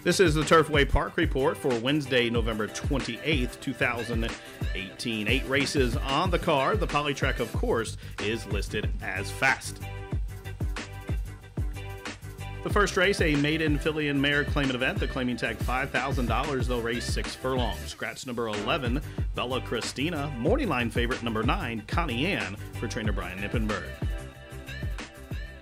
This is the Turfway Park Report for Wednesday, November 28th, 2018. 8 races on the card. The Polytrack, of course, is listed as fast. The first race, a maiden filly and mare claimant event. The claiming tag $5,000. They'll race 6 furlongs. Scratch number 11, Bella Christina. Morning line favorite number 9, Connie Ann, for trainer Brian Nippenberg.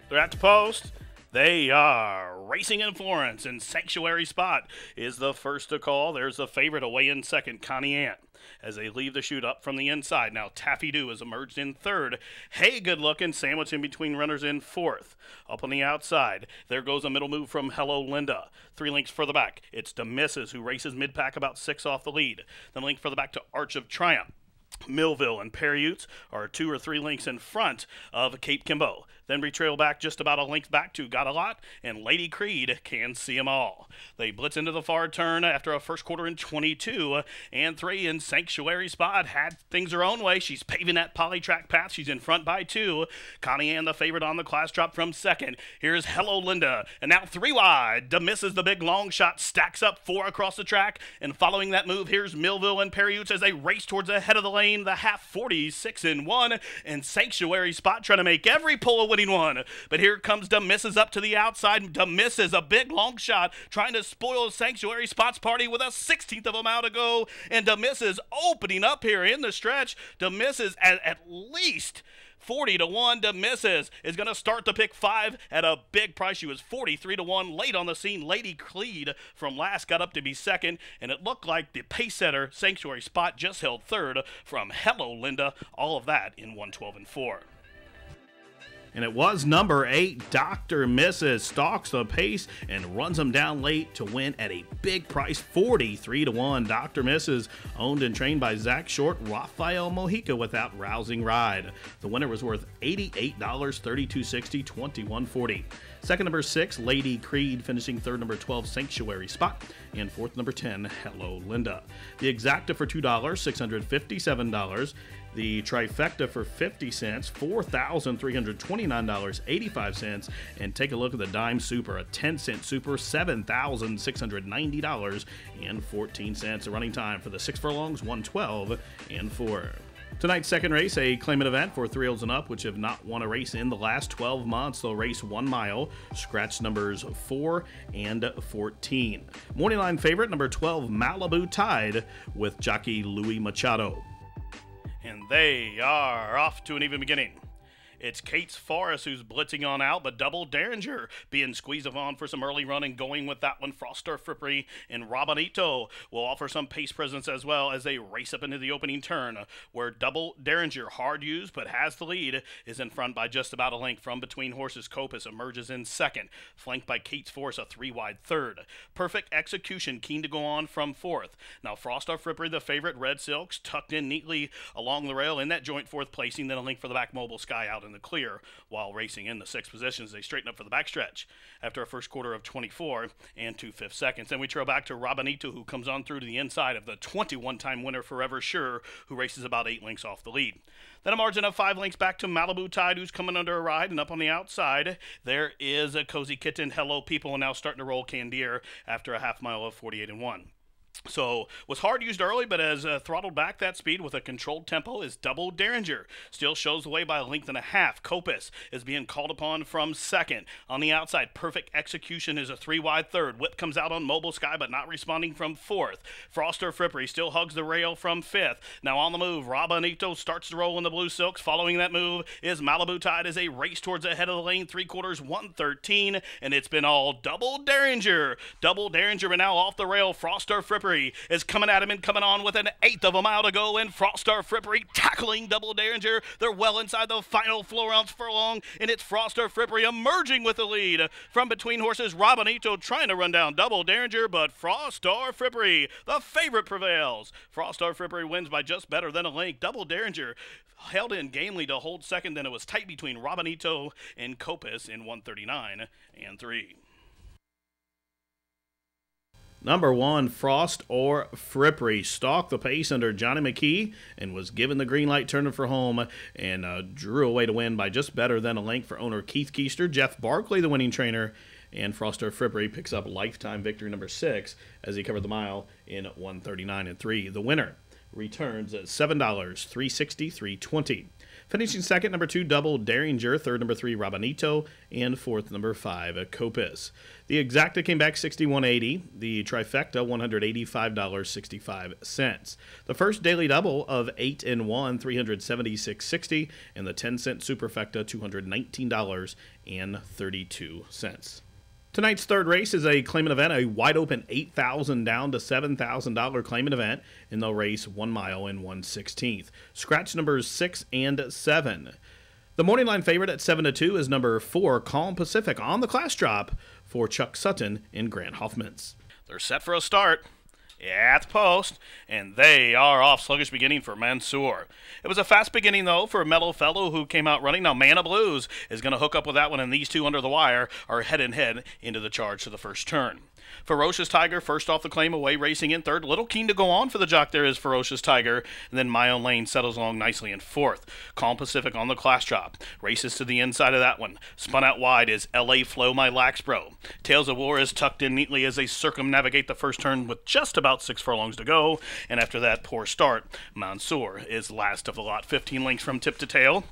They're at the post. They are racing in Florence, and Sanctuary Spot is the first to call. There's the favorite away in second, Connie Ann, as they leave the chute up from the inside. Now Taffy Doo has emerged in third. Hey, good looking, sandwich in between runners in fourth. Up on the outside, there goes a middle move from Hello Linda. 3 lengths further back, it's DeMisses, who races mid-pack about 6 off the lead. Then link further back to Arch of Triumph. Millville and Perriutes are 2 or 3 lengths in front of Cape Kimbo. Then we trail back just about a length back to Got a Lot, and Lady Creed Can See 'Em All. They blitz into the far turn after a first quarter in 22, and 3 in Sanctuary Spot had things her own way. She's paving that Polytrack path. She's in front by 2. Connie Ann, the favorite on the class drop from second. Here's Hello Linda, and now 3 wide. DeMisses, the big long shot, stacks up 4 across the track, and following that move, here's Millville and Perriutes as they race towards the head of the lane. The half 40, 6-1, and Sanctuary Spot trying to make every pull a winning one. But here comes DeMisses up to the outside. DeMisses, a big long shot, trying to spoil Sanctuary Spot's party with a 16th of a mile to go. And DeMisses opening up here in the stretch. DeMisses at least 40-1. DeMisses is going to start the pick 5 at a big price. She was 43-1 late on the scene. Lady Creed from last got up to be second, and it looked like the pace setter Sanctuary Spot just held third from Hello Linda. All of that in 1:12 and 4. And it was number 8, Dr. Mrs. stalks the pace and runs him down late to win at a big price, 43-1. Dr. Mrs. owned and trained by Zach Short, Rafael Mojica without rousing ride. The winner was worth $88, $32.60, $21.40. Second, number 6, Lady Creed, finishing third, number 12, Sanctuary Spot, and fourth, number 10, Hello Linda. The exacta for $2, $657. The trifecta for 50 cents, $4,329.85. And take a look at the dime super, a 10-cent super, $7,690.14. The running time for the 6 furlongs, 1:12 and 4. Tonight's second race, a claimant event for 3-year-olds and up, which have not won a race in the last 12 months. They'll race 1 mile, scratch numbers 4 and 14. Morning line favorite, number 12, Malibu Tide, with jockey Louis Machado. And they are off to an even beginning. It's Kate's Forrest who's blitzing on out, but Double Derringer being squeezed on for some early run and going with that one. Frostar Frippery and Rabanito will offer some pace presence as well as they race up into the opening turn, where Double Derringer, hard used but has the lead, is in front by just about a length. From between horses, Copus emerges in second, flanked by Kate's Forrest, a 3-wide third. Perfect Execution keen to go on from fourth. Now Frostar Frippery, the favorite, Red Silks, tucked in neatly along the rail in that joint fourth placing, then a link for the back Mobile Sky out in the clear while racing in the 6th position as they straighten up for the backstretch after a first quarter of 24 and 2/5 seconds. Then we trail back to Rabanito, who comes on through to the inside of the 21-time winner Forever Sure, who races about 8 lengths off the lead. Then a margin of 5 lengths back to Malibu Tide, who's coming under a ride, and up on the outside there is a Cozy Kitten, Hello People, and now starting to roll Candier after a half mile of 48-1. So, was hard used early, but has throttled back that speed with a controlled tempo is Double Derringer. Still shows the way by a length and a half. Copus is being called upon from second. On the outside, Perfect Execution is a 3-wide third. Whip comes out on Mobile Sky, but not responding from fourth. Frostar Frippery still hugs the rail from fifth. Now on the move, Rabanito starts to roll in the Blue Silks. Following that move is Malibu Tide as they race towards the head of the lane, 3/4, 1:13, and it's been all Double Derringer. Double Derringer, but now off the rail, Frostar Frippery is coming at him and coming on with an 1/8 of a mile to go, and Frostar Frippery tackling Double Derringer. They're well inside the final 4 ounce furlong, and it's Frostar Frippery emerging with the lead. From between horses, Rabanito trying to run down Double Derringer, but Frostar Frippery, the favorite, prevails. Frostar Frippery wins by just better than a length. Double Derringer held in gamely to hold second, then it was tight between Rabanito and Copus in 1:39 and 3. Number 1, Frost or Frippery, stalked the pace under Johnny McKee and was given the green light turning for home, and drew away to win by just better than a length for owner Keith Keister. Jeff Barkley, the winning trainer, and Froster Frippery picks up lifetime victory number 6 as he covered the mile in 1:39 3. The winner returns at $7, $3.60, $3.20. Finishing second, number 2, Double Derringer. Third, number 3, Rabanito. And fourth, number 5, Copus. The Exacta came back $61.80. The Trifecta, $185.65. The first daily double of 8 and 1, $376.60. And the 10-cent Superfecta, $219.32. Tonight's third race is a claimant event, a wide-open $8,000 down to $7,000 claimant event, and they'll race 1 mile and 1/16. Scratch numbers 6 and 7. The morning line favorite at 7-2 is number 4, Calm Pacific, on the class drop for Chuck Sutton and Grant Hoffmans. They're set for a start at the post, and they are off. Sluggish beginning for Mansour. It was a fast beginning, though, for Mellow Fellow, who came out running. Now, Mana Blues is going to hook up with that one, and these two under the wire are head-and-head into the charge to the first turn. Ferocious Tiger, first off the claim away, racing in third. Little keen to go on for the jock there is Ferocious Tiger. And then My Own Lane settles along nicely in fourth. Calm Pacific on the class drop. Races to the inside of that one. Spun out wide is LA Flow, My Lax Bro. Tales of War is tucked in neatly as they circumnavigate the first turn with just about 6 furlongs to go. And after that poor start, Mansour is last of the lot, 15 lengths from tip to tail.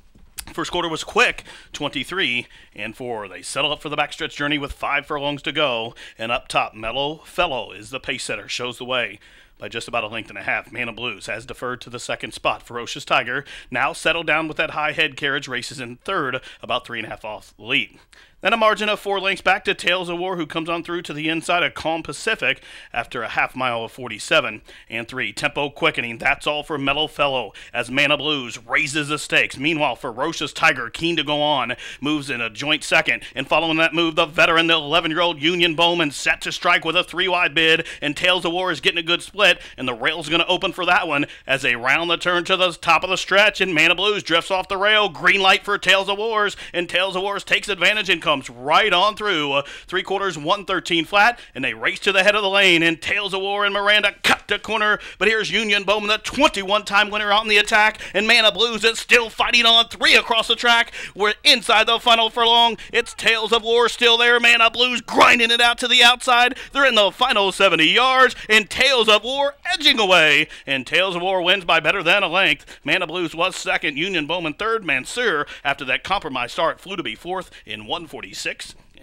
First quarter was quick, 23 and 4. They settle up for the backstretch journey with 5 furlongs to go. And up top, Mellow Fellow is the pace setter, shows the way by just about a length and a half. Mana Blues has deferred to the second spot. Ferocious Tiger now settled down with that high head carriage, races in third, about 3.5 off the lead. Then a margin of 4 lengths back to Tales of War, who comes on through to the inside of Calm Pacific after a half mile of 47 and 3. Tempo quickening, that's all for Mellow Fellow as Mana Blues raises the stakes. Meanwhile, Ferocious Tiger, keen to go on, moves in a joint second. And following that move, the veteran, the 11-year-old Union Bowman, set to strike with a 3-wide bid. And Tales of War is getting a good split, and the rail's going to open for that one as they round the turn to the top of the stretch. And Mana Blues drifts off the rail. Green light for Tales of Wars, and Tales of Wars takes advantage and comes right on through. 3/4, 113 flat, and they race to the head of the lane. And Tales of War and Miranda cut the corner, but here's Union Bowman, the 21-time winner, on the attack, and Mana Blues is still fighting on 3 across the track. We're inside the final furlong. It's Tales of War still there. Mana Blues grinding it out to the outside. They're in the final 70 yards, and Tales of War edging away. And Tales of War wins by better than a length. Mana Blues was second, Union Bowman third. Mansour, after that compromise start, flew to be fourth in 146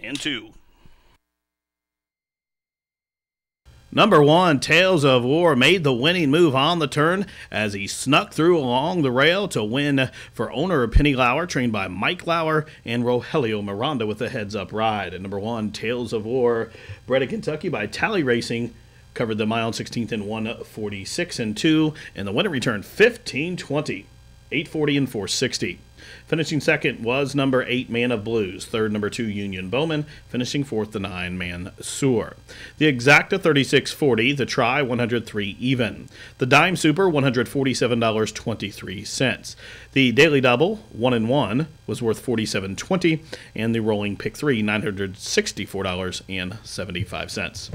and 2. Number 1, Tales of War, made the winning move on the turn as he snuck through along the rail to win for owner Penny Lauer, trained by Mike Lauer and Rogelio Miranda with a heads-up ride. And number 1, Tales of War, bred in Kentucky by Tally Racing, covered the mile 16th in 146 and 2, and the winner returned 15-20, 840 and 460. Finishing second was number 8, Man of Blues. Third, number 2, Union Bowman. Finishing fourth, the 9, Mansour. The Exacta, $36.40. The Try, $103 even. The Dime Super, $147.23. The Daily Double, 1 and 1, was worth $47.20. And the Rolling Pick 3, $964.75.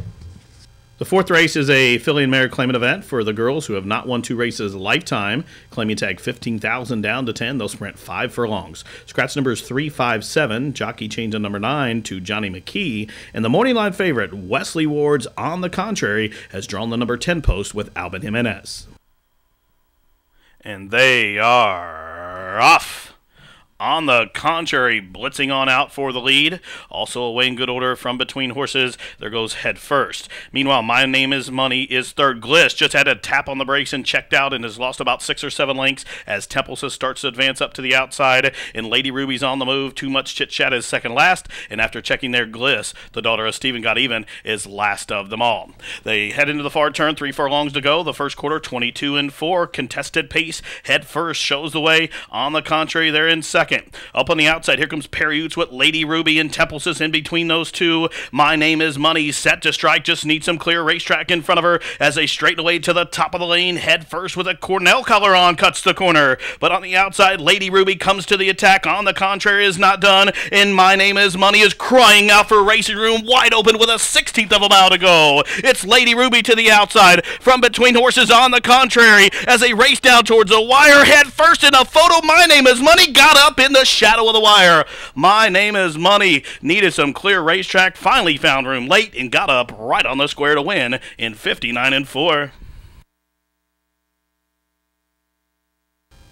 The fourth race is a filly and mare claimant event for the girls who have not won 2 races a lifetime. Claiming tag 15,000 down to 10. They'll sprint 5 furlongs. Scratch numbers 3, 5, 7. Jockey change on number 9 to Johnny McKee. And the morning line favorite, Wesley Ward's On the Contrary, has drawn the number 10 post with Alvin Jimenez. And they are off. On the Contrary, blitzing on out for the lead. Also away in good order from between horses. There goes Head First. Meanwhile, My Name is Money is third. Gliss just had a tap on the brakes and checked out and has lost about 6 or 7 lengths as Templesis starts to advance up to the outside. And Lady Ruby's on the move. Too Much Chit Chat is second last. And after checking their Gliss, the daughter of Stephen Got Even, is last of them all. They head into the far turn. 3 furlongs to go. The first quarter, 22 and 4. Contested pace. Head First shows the way. On the Contrary, they're in second. Up on the outside, here comes Perry Utes with Lady Ruby and Templesis in between those two. My Name is Money, set to strike, just needs some clear racetrack in front of her as they straighten away to the top of the lane. Head First with a Cornell collar on, cuts the corner. But on the outside, Lady Ruby comes to the attack. On the Contrary is not done, and My Name is Money is crying out for racing room, wide open with a 16th of a mile to go. It's Lady Ruby to the outside, from between horses. On the Contrary as they race down towards the wire. Head First in a photo. My Name is Money got up up in the shadow of the wire. My Name is Money needed some clear racetrack, finally found room late, and got up right on the square to win in 59-4.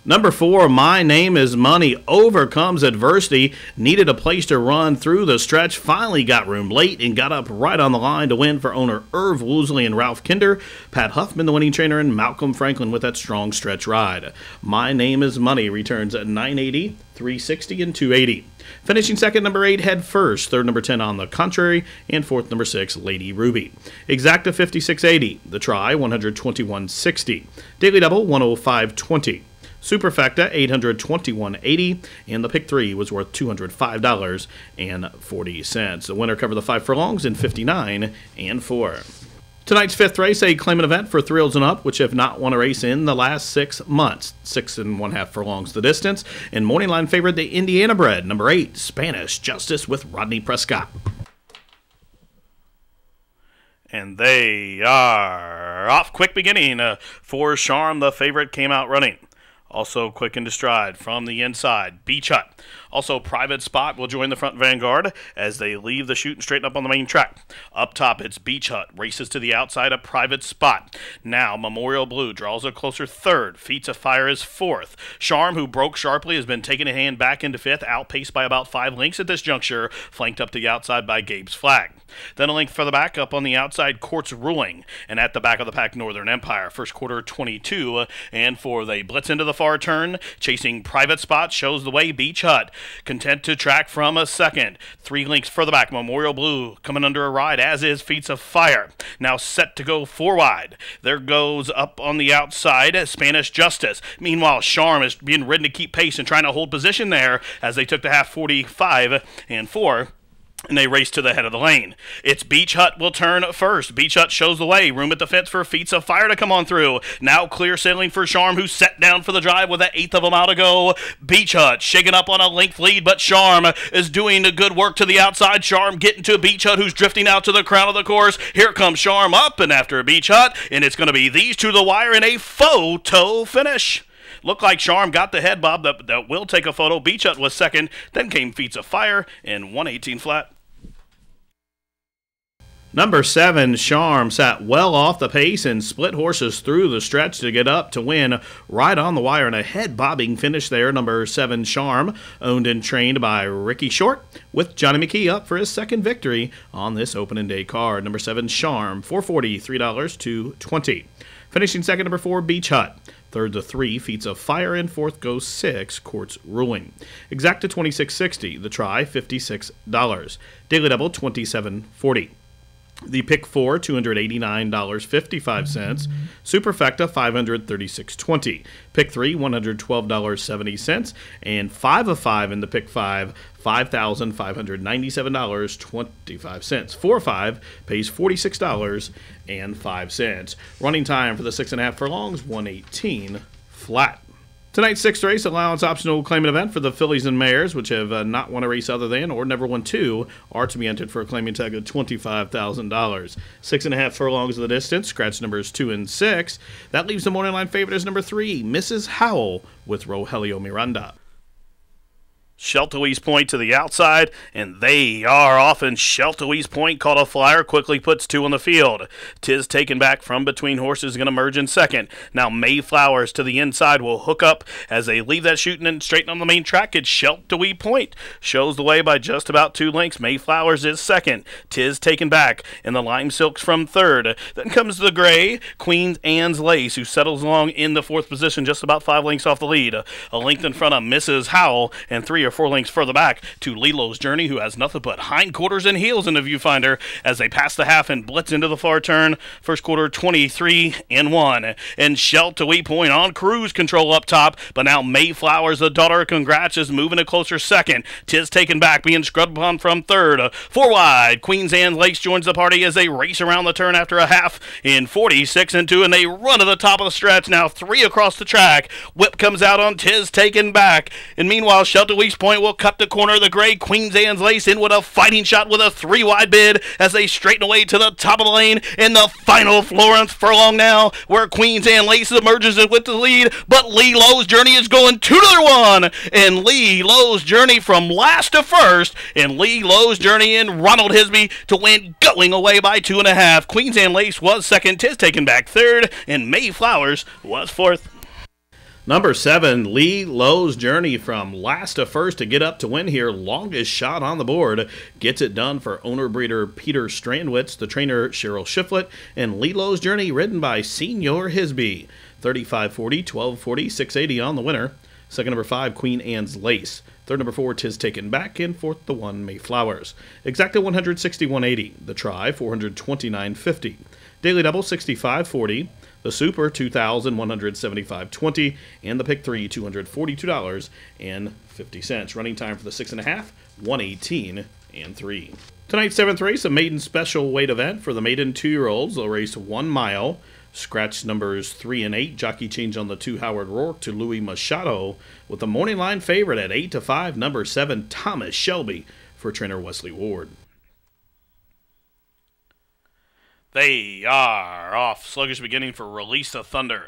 Number 4, My Name is Money, overcomes adversity, needed a place to run through the stretch, finally got room late, and got up right on the line to win for owner Irv Woosley and Ralph Kinder, Pat Huffman the winning trainer, and Malcolm Franklin with that strong stretch ride. My Name is Money returns at 980, 360, and 280. Finishing second, number 8, Head First. Third, number 10, On the Contrary. And fourth, number 6, Lady Ruby. Exacta, 56.80. The Try, 121.60. Daily Double, 105.20. Superfecta, 821.80, and the pick 3 was worth $205.40. The winner covered the 5 furlongs in 59-4. Tonight's fifth race, a claimant event for thrills and up, which have not won a race in the last 6 months. 6 1/2 furlongs the distance, and morning line favored the Indiana bred, number 8, Spanish Justice with Rodney Prescott. And they are off. Quick beginning for Charm. The favorite came out running. Also quick into stride from the inside, Beach Hut. Also, Private Spot will join the front vanguard as they leave the chute and straighten up on the main track. Up top, it's Beach Hut. Races to the outside, a Private Spot. Now, Memorial Blue draws a closer third. Feats of Fire is fourth. Charm, who broke sharply, has been taking a hand back into fifth, outpaced by about 5 lengths at this juncture, flanked up to the outside by Gabe's Flag. Then a length further back, up on the outside, Court's Ruling. And at the back of the pack, Northern Empire. First quarter, 22-4. They blitz into the far turn. Chasing Private Spot shows the way, Beach Hut. Content to track from a second. 3 lengths further back, Memorial Blue coming under a ride, as is Feats of Fire. Now set to go 4 wide. There goes up on the outside, Spanish Justice. Meanwhile, Charm is being ridden to keep pace and trying to hold position there as they took the half 45-4. And they race to the head of the lane. It's Beach Hut will turn first. Beach Hut shows the way. Room at the fence for Feats of Fire to come on through. Now clear sailing for Charm, who set down for the drive with an 1/8 of a mile to go. Beach Hut shaking up on a length lead, but Charm is doing the good work to the outside. Charm getting to Beach Hut, who's drifting out to the crown of the course. Here comes Charm up and after Beach Hut, and it's going to be these two to the wire in a photo finish. Looked like Charm got the head bob that will take a photo. Beach Hut was second. Then came Feats of Fire in 1:18 flat. Number 7, Charm, sat well off the pace and split horses through the stretch to get up to win right on the wire, and a head-bobbing finish there. Number 7, Charm, owned and trained by Ricky Short, with Johnny McKee up for his second victory on this opening day card. Number 7, Charm, $4.40, $3 to $20. Finishing second, number 4, Beach Hut. Third to 3, Feats of Fire, and fourth goes 6, Court's Ruling. Exacta, $26.60. The Try, $56. Daily Double, $27.40. The pick 4, $289.55. Superfecta, $536.20. Pick 3, $112.70. And 5 of 5 in the pick 5, $5,597.25. 4 of 5 pays $46.05. Running time for the 6 1/2 furlongs, 1:18 flat. Tonight's 6th race, allowance optional claimant event for the fillies and mares, which have not won a race other than or never won 2, are to be entered for a claiming tag of $25,000. 6 1/2 furlongs of the distance, scratch numbers 2 and 6. That leaves the morning line favorite as number 3, Mrs. Howell with Rogelio Miranda. Sheltowie's Point to the outside, and they are off, and Sheltowie's Point caught a flyer, quickly puts 2 on the field. Tiz taken back from between horses, going to merge in second. Now Mayflowers to the inside will hook up as they leave that shooting and straighten on the main track. It's Sheltowie Point. Shows the way by just about 2 lengths. Mayflowers is second. Tiz taken back, and the Lime Silks from third. Then comes the gray, Queen Anne's Lace, who settles along in the 4th position, just about 5 lengths off the lead. A length in front of Mrs. Howell, and 3 or 4 lengths further back to Lilo's Journey, who has nothing but hindquarters and heels in the viewfinder as they pass the half and blitz into the far turn. First quarter, 23-1. And Sheltowee Point on cruise control up top, but now Mayflowers, the daughter of Congrats, is moving a closer second. Tiz taken back, being scrubbed upon from third. 4 wide, Queen's Anne's Lace joins the party as they race around the turn after a half in 46-2, and they run to the top of the stretch. Now 3 across the track. Whip comes out on Tiz taken back, and meanwhile Sheltowee race point will cut the corner of the gray. Queen's Anne's Lace in with a fighting shot with a 3-wide bid as they straighten away to the top of the lane in the final Florence furlong now, where Queen's Anne's Lace emerges with the lead, but Lee Lowe's Journey is going 2-1, and Lee Lowe's Journey from last to first, and Lee Lowe's Journey and Ronald Hisby to win, going away by 2.5. Queen's Anne's Lace was second, Tis taken back third, and Mayflowers was fourth. Number 7, Lee Lowe's Journey from last to first to get up to win here. Longest shot on the board. Gets it done for owner-breeder Peter Strandwitz, the trainer Cheryl Shiflett, and Lee Lowe's Journey ridden by Senior Hisby. 35.40, 12.40, 6.80 on the winner. Second, number 5, Queen Anne's Lace. Third, number 4, Tis Taken Back. And fourth, the 1, Mayflowers. Exacta 161.80. The Try, 429.50. Daily Double, 65.40. The Super, $2,175.20, and the Pick 3, $242.50. Running time for the 6.5, 1:18.3. Tonight's 7th race, a maiden special weight event for the maiden 2-year-olds. They'll race 1 mile. Scratch numbers 3 and 8. Jockey change on the 2, Howard Rourke to Louis Machado, with the morning line favorite at 8-5, number 7, Thomas Shelby, for trainer Wesley Ward. They are off. Sluggish beginning for Release the Thunder.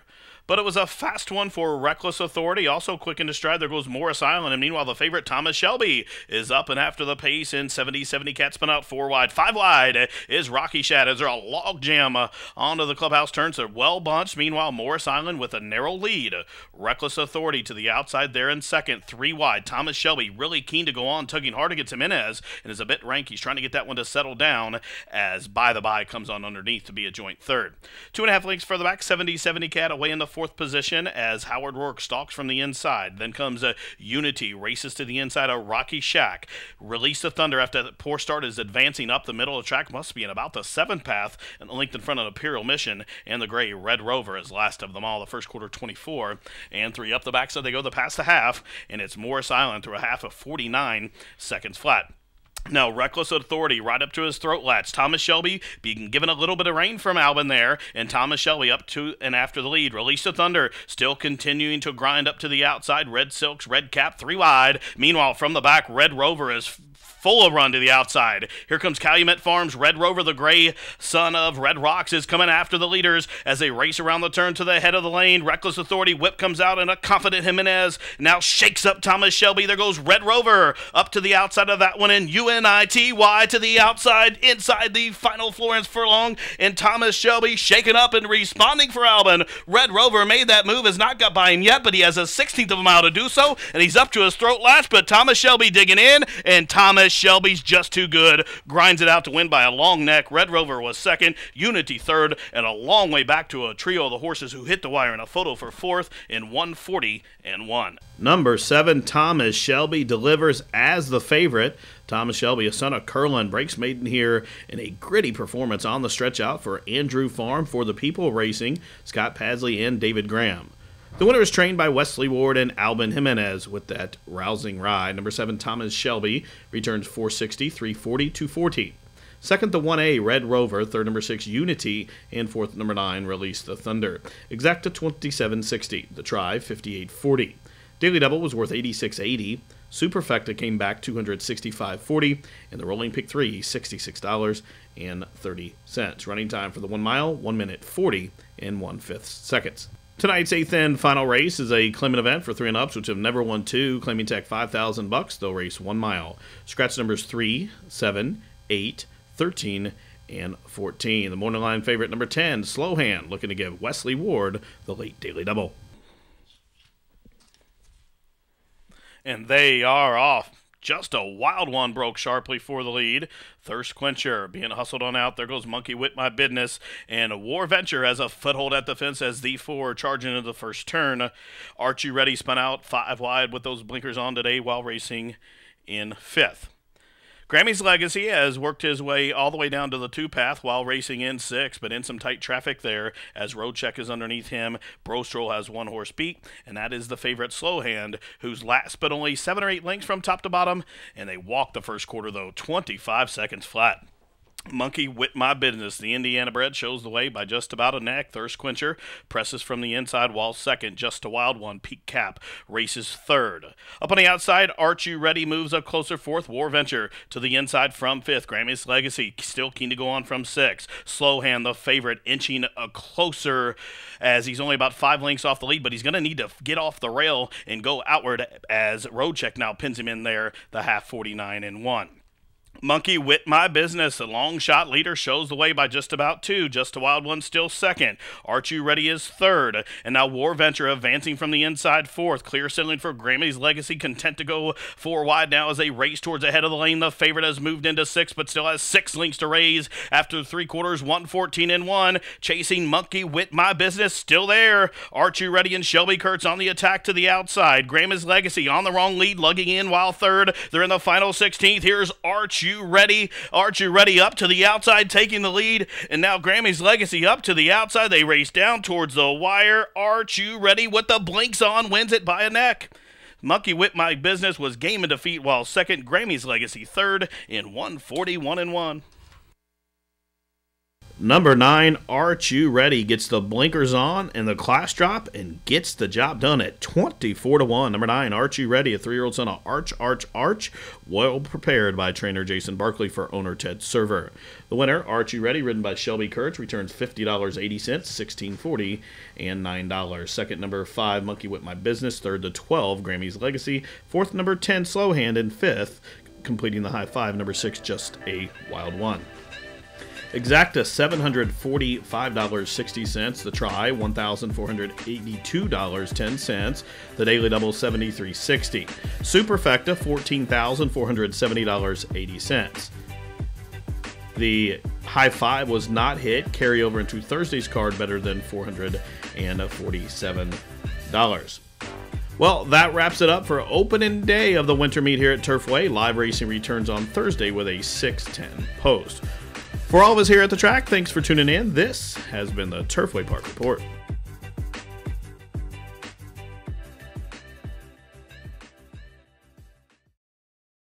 But it was a fast one for Reckless Authority. Also quick into stride, there goes Morris Island. And meanwhile, the favorite, Thomas Shelby, is up and after the pace in 70-70. Cat spin out 4 wide. 5 wide is Rocky Shad. Is there a log jam onto the clubhouse turns? They're well bunched. Meanwhile, Morris Island with a narrow lead. Reckless Authority to the outside there in second. 3 wide. Thomas Shelby really keen to go on, tugging hard against Jimenez, and is a bit rank. He's trying to get that one to settle down as By the By comes on underneath to be a joint third. 2.5 lengths further back. 70-70 Cat away in the 4th position as Howard Rourke stalks from the inside. Then comes a Unity, races to the inside of Rocky Shack. Release the Thunder after the poor start is advancing up the middle of the track. Must be in about the 7th path and the length in front of Imperial Mission, and the gray Red Rover is last of them all. The first quarter 24 and 3 up the backside. They go the past the half, and it's Morris Island through a half of 49 seconds flat. Now, Reckless Authority right up to his throat latch. Thomas Shelby being given a little bit of rain from Albin there, and Thomas Shelby up to and after the lead. Release the Thunder still continuing to grind up to the outside. Red Silks, Red Cap, 3 wide. Meanwhile, from the back, Red Rover is full of run to the outside. Here comes Calumet Farms. Red Rover, the gray son of Red Rocks, is coming after the leaders as they race around the turn to the head of the lane. Reckless Authority whip comes out, and a confident Jimenez now shakes up Thomas Shelby. There goes Red Rover up to the outside of that one, and UNITY to the outside inside the final Florence furlong, and Thomas Shelby shaken up and responding for Albin. Red Rover made that move, has not got by him yet, but he has a 16th of a mile to do so, and he's up to his throat latch, but Thomas Shelby digging in, and Thomas Shelby's just too good. Grinds it out to win by a long neck. Red Rover was second, Unity third, and a long way back to a trio of the horses who hit the wire in a photo for fourth in 1:40.1. Number 7, Thomas Shelby, delivers as the favorite. Thomas Shelby, a son of Curlin, breaks maiden here in a gritty performance on the stretch out for Andrew Farm for the People Racing, Scott Padsley and David Graham. The winner is trained by Wesley Ward and Albin Jimenez with that rousing ride. Number 7, Thomas Shelby, returns 460, 340, 240. Second, the 1A, Red Rover. Third, number 6, Unity. And fourth, number 9, Release the Thunder. Exacta 27.60. The Try, 58.40. Daily Double was worth 86.80. Superfecta came back 265.40. And the Rolling Pick 3, $66.30. Running time for the 1 mile, 1 minute 40 and 1/5 seconds. Tonight's 8th and final race is a claimant event for 3 and ups, which have never won 2. Claiming tech $5,000. They'll race 1 mile. Scratch numbers 3, 7, 8, 13, and 14. The morning line favorite, number 10, Slow Hand, looking to give Wesley Ward the late Daily Double. And they are off. Just a wild one broke sharply for the lead. Thirst Quencher being hustled on out. There goes Monkey Wit My Business. And War Venture has a foothold at the fence as the 4 charging into the first turn. Archie Ready spun out 5 wide with those blinkers on today while racing in 5th. Grammy's Legacy has worked his way all the way down to the 2 path while racing in 6, but in some tight traffic there as Road Check is underneath him. Brostroll has 1 horse beat, and that is the favorite Slow Hand, who's last but only 7 or 8 lengths from top to bottom, and they walk the first quarter, though, 25 seconds flat. Monkey With My Business, the Indiana bred, shows the way by just about a neck. Thirst Quencher presses from the inside wall second. Just a Wild One, Peak Cap, races third. Up on the outside, Arch You Ready moves up closer fourth. War Venture to the inside from fifth. Grammy's Legacy still keen to go on from sixth. Slow Hand, the favorite, inching closer as he's only about 5 lengths off the lead, but he's going to need to get off the rail and go outward as Road Check now pins him in there, the half 49-1. Monkey With My Business, a long shot leader, shows the way by just about 2. Just a Wild One still second. Arch You Ready is third. And now War Venture advancing from the inside fourth. Clear settling for Grammy's Legacy, content to go 4 wide now as they race towards the head of the lane. The favorite has moved into 6, but still has 6 lengths to raise after 3 quarters, 114-1. Chasing Monkey With My Business, still there. Arch You Ready and Shelby Kurtz on the attack to the outside. Grammy's Legacy on the wrong lead, lugging in while third. They're in the final 16th. Here's Arch You Ready. Arch You Ready up to the outside, taking the lead. And now Grammy's Legacy up to the outside. They race down towards the wire. Arch You Ready with the blinks on wins it by a neck. Monkey With My Business was game in defeat, while second, Grammy's Legacy third in 141-1. Number 9, Arch You Ready gets the blinkers on and the class drop and gets the job done at 24-1. Number 9, Arch You Ready, a 3-year-old son of Arch, well prepared by trainer Jason Barkley for owner Ted Server. The winner, Arch You Ready, ridden by Shelby Kurtz, returns $50.80, $16.40, and $9. Second, number 5, Monkey With My Business. Third, the 12, Grammy's Legacy. Fourth, number 10, Slow Hand. And fifth, completing the high 5, number 6, Just a Wild One. Exacta $745.60. The try $1,482.10. The daily double $73.60. Superfecta $14,470.80. The high 5 was not hit. Carry over into Thursday's card better than $447. Well, that wraps it up for opening day of the winter meet here at Turfway. Live racing returns on Thursday with a 6:10 post. For all of us here at the track, thanks for tuning in. This has been the Turfway Park Report.